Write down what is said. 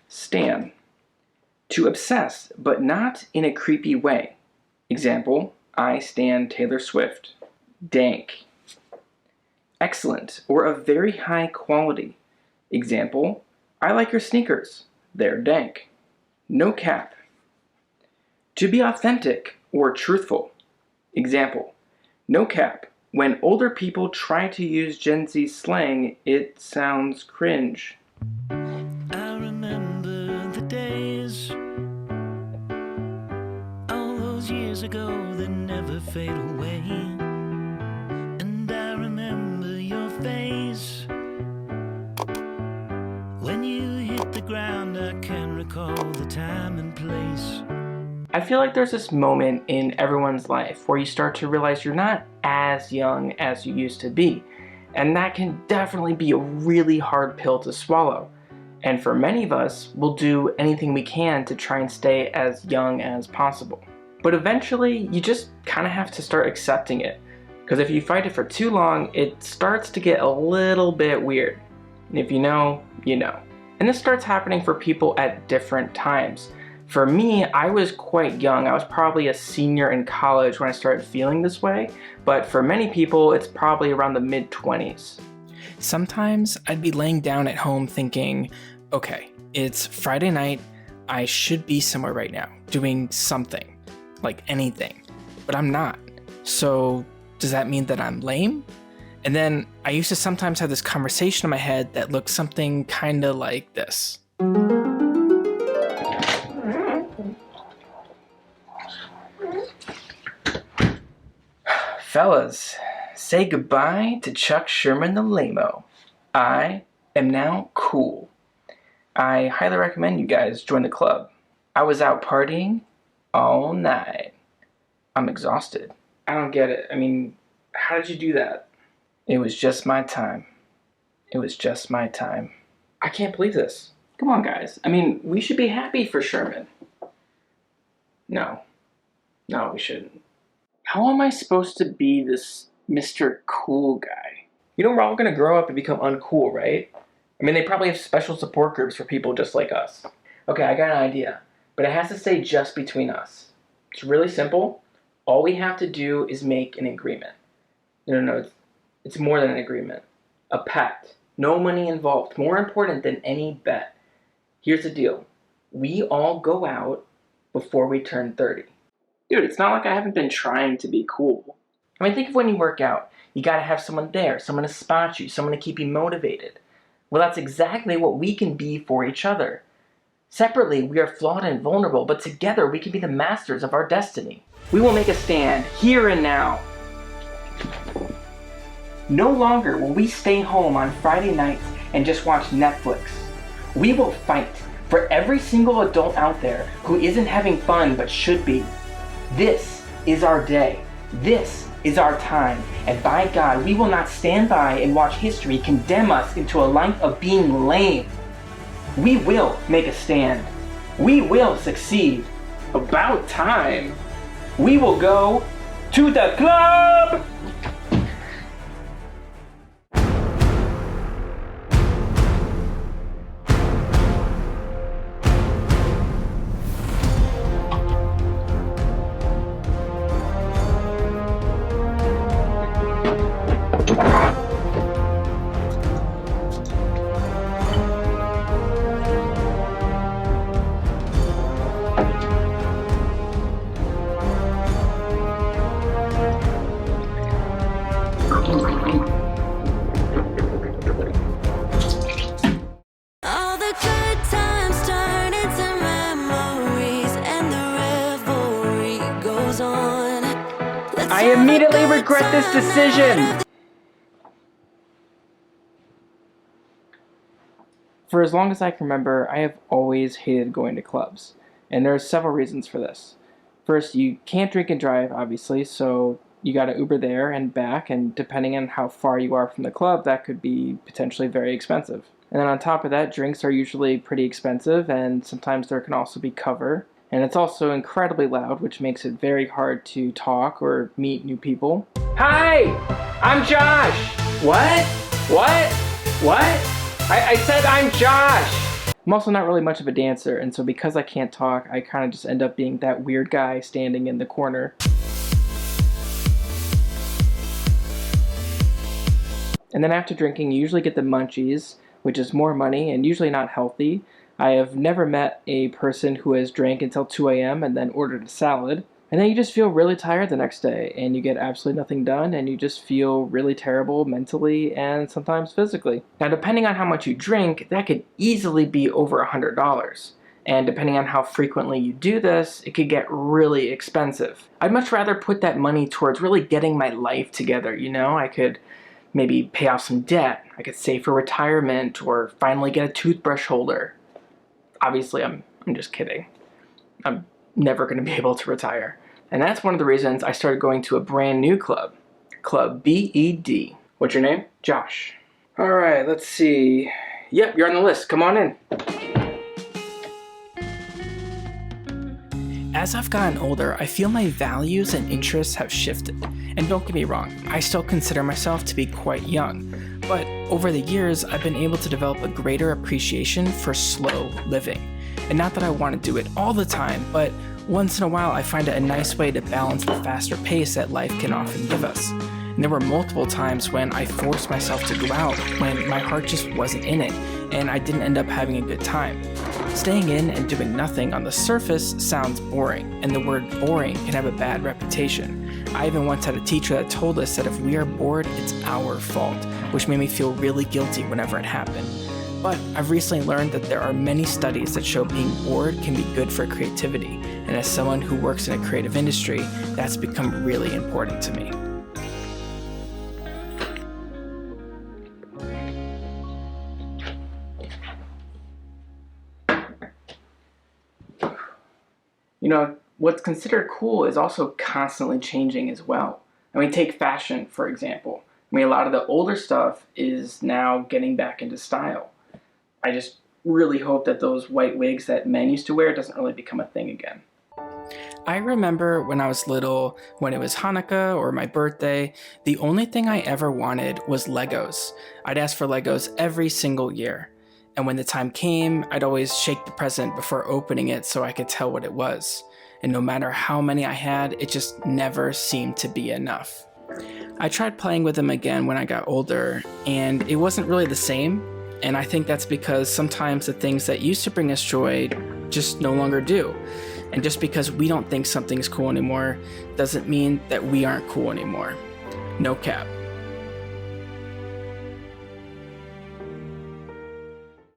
Stan. To obsess, but not in a creepy way. Example, I stan Taylor Swift. Dank. Excellent, or of very high quality. Example, I like your sneakers. They're dank. No cap. To be authentic or truthful. Example, no cap. When older people try to use Gen Z slang, it sounds cringe. I remember the days, all those years ago that never fade away. And I remember your face. When you hit the ground, I can recall the time and place. I feel like there's this moment in everyone's life where you start to realize you're not as young as you used to be. And that can definitely be a really hard pill to swallow. And for many of us, we'll do anything we can to try and stay as young as possible. But eventually, you just kind of have to start accepting it. Because if you fight it for too long, it starts to get a little bit weird. And if you know, you know. And this starts happening for people at different times. For me, I was quite young. I was probably a senior in college when I started feeling this way, but for many people, it's probably around the mid-20s. Sometimes I'd be laying down at home thinking, okay, it's Friday night, I should be somewhere right now, doing something, like anything, but I'm not. So does that mean that I'm lame? And then I used to sometimes have this conversation in my head that looked something kind of like this. Fellas, say goodbye to Chuck Sherman the lame-o. I am now cool. I highly recommend you guys join the club. I was out partying all night. I'm exhausted. I don't get it. I mean, how did you do that? It was just my time. It was just my time. I can't believe this. Come on, guys. I mean, we should be happy for Sherman. No, we shouldn't. How am I supposed to be this Mr. Cool guy? You know, we're all gonna grow up and become uncool, right? I mean, they probably have special support groups for people just like us. Okay, I got an idea, but it has to stay just between us. It's really simple. All we have to do is make an agreement. No, it's more than an agreement. A pact. No money involved. More important than any bet. Here's the deal. We all go out before we turn 30. Dude, it's not like I haven't been trying to be cool. I mean, think of when you work out. You gotta have someone there, someone to spot you, someone to keep you motivated. Well, that's exactly what we can be for each other. Separately, we are flawed and vulnerable, but together we can be the masters of our destiny. We will make a stand, here and now. No longer will we stay home on Friday nights and just watch Netflix. We will fight for every single adult out there who isn't having fun but should be. This is our day. This is our time. And by God, we will not stand by and watch history condemn us into a life of being lame. We will make a stand. We will succeed. About time. We will go to the club! I immediately regret this decision! For as long as I can remember, I have always hated going to clubs. And there are several reasons for this. First, you can't drink and drive, obviously, so you gotta Uber there and back, and depending on how far you are from the club, that could be potentially very expensive. And then on top of that, drinks are usually pretty expensive, and sometimes there can also be cover. And it's also incredibly loud, which makes it very hard to talk or meet new people. Hi! I'm Josh! What? I said I'm Josh! I'm also not really much of a dancer, and so because I can't talk, I kind of just end up being that weird guy standing in the corner. And then after drinking, you usually get the munchies, which is more money and usually not healthy. I have never met a person who has drank until 2 a.m. and then ordered a salad. And then you just feel really tired the next day, and you get absolutely nothing done, and you just feel really terrible mentally and sometimes physically. Now, depending on how much you drink, that could easily be over $100. And depending on how frequently you do this, it could get really expensive. I'd much rather put that money towards really getting my life together, you know? I could maybe pay off some debt, I could save for retirement, or finally get a toothbrush holder. Obviously, I'm just kidding. I'm never going to be able to retire. And that's one of the reasons I started going to a brand new club, Club BED. What's your name? Josh. All right, let's see. Yep, you're on the list. Come on in. As I've gotten older, I feel my values and interests have shifted. And don't get me wrong, I still consider myself to be quite young. But over the years, I've been able to develop a greater appreciation for slow living. And not that I want to do it all the time, but once in a while I find it a nice way to balance the faster pace that life can often give us. And there were multiple times when I forced myself to go out when my heart just wasn't in it, and I didn't end up having a good time. Staying in and doing nothing on the surface sounds boring, and the word boring can have a bad reputation. I even once had a teacher that told us that if we are bored, it's our fault, which made me feel really guilty whenever it happened. But I've recently learned that there are many studies that show being bored can be good for creativity, and as someone who works in a creative industry, that's become really important to me. You know, what's considered cool is also constantly changing as well. I mean, take fashion, for example. I mean, a lot of the older stuff is now getting back into style. I just really hope that those white wigs that men used to wear doesn't really become a thing again. I remember when I was little, when it was Hanukkah or my birthday, the only thing I ever wanted was Legos. I'd ask for Legos every single year. And when the time came, I'd always shake the present before opening it so I could tell what it was. And no matter how many I had, it just never seemed to be enough. I tried playing with them again when I got older, and it wasn't really the same. And I think that's because sometimes the things that used to bring us joy just no longer do. And just because we don't think something's cool anymore doesn't mean that we aren't cool anymore. No cap.